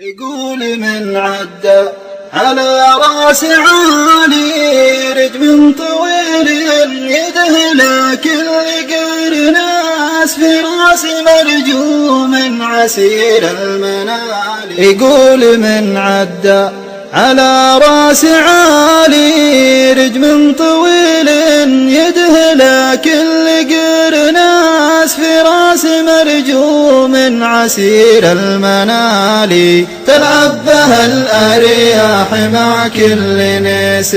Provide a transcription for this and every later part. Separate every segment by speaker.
Speaker 1: يقول من عدى على راس عالي رجم طويل يده لكن غير ناس في راس مرجوم عسير المنال. يقول من عدى على راس عالي رجم طويل يده لكن غير ناس في راس مرجوم عسير المنال. تلعب بها الأرياح مع كل ناس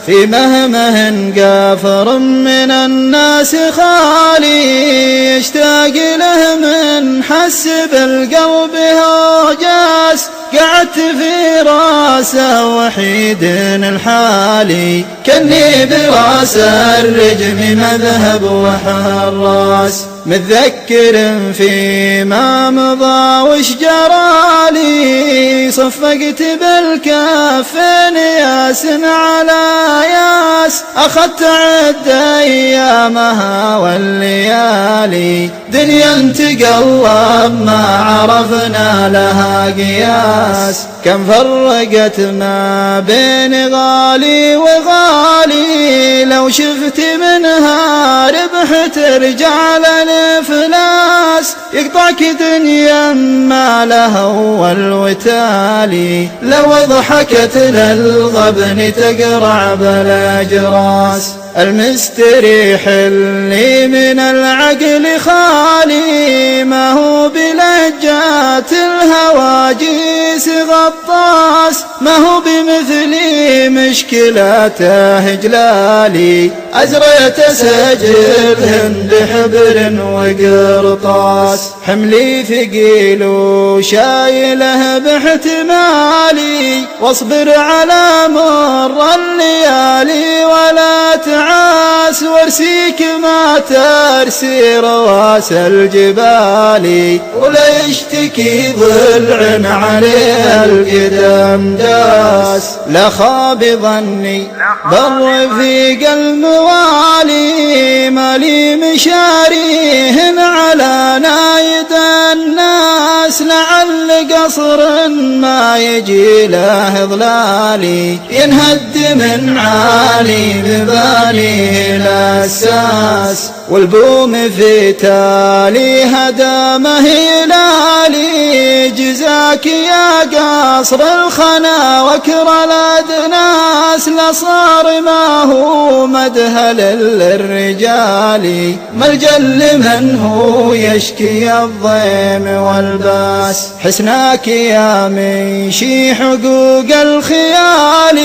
Speaker 1: في مهمه قافر من الناس خالي. يشتاق له من حس بالقلب هوجاس قعدت في راسه وحيد الحالي. كني براس الرجم مذهب وحراس متذكر فيما مضى وش جرالي. صفقت بالكفين ياس على ياس أخذت عد أيامها والليالي. دنيا تقلب ما عرفنا لها قياس كم فرقت ما بين غالي وغالي. لو شفت منها ربح ترجع للفلاس يقطعك دنيا ما لها والوتالي. لو ضحكت للغبن تقرع بالاجراس. المستريح اللي من العقل خالي ما هو بلجات الهواجيس غطاس. ما هو بمثلي مشكلاته جلالي. أزريت سجلهن بحبر وقرطاس حملي ثقيل وشايله باحتمالي. واصبر على مر الليالي ولا تعاس وارسيك ما ترسي رواس الجبال. ولا يشتكي ضلع عليه القدم داس. لا خاب ظني بالرفيق الموالي مالي مشاريهن على نايد الناس. لعل قصر ما يجي له ظلالي ينهد من عالي ببالي الأساس. والبوم في تالي هدامه هلالي. جزاك يا قصر الخنا وكر الأدناس. لصار ما هو مدهل للرجال ملجأ لمن هو يشكي الضيم والباس. حسناك يا منشي حقوق الخيال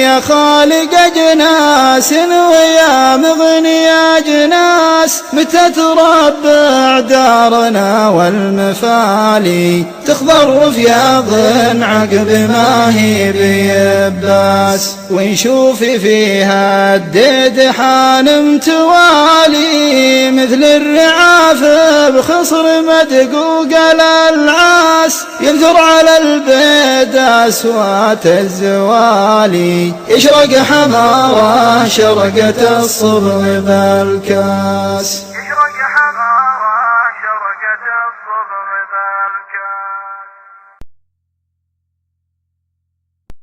Speaker 1: يا خالق أجناس ويا مغني أجناس. متى تربع دارنا والمفالي تخضر فياض عقب ما هي بيباس. ونشوف فيها الديد حانم توالي مثل الرعاف بخصر مدقوق الألعاس. ينثر على البيد أصوات الزوالي يشرق حمارة شرقة الصبر بالكاس.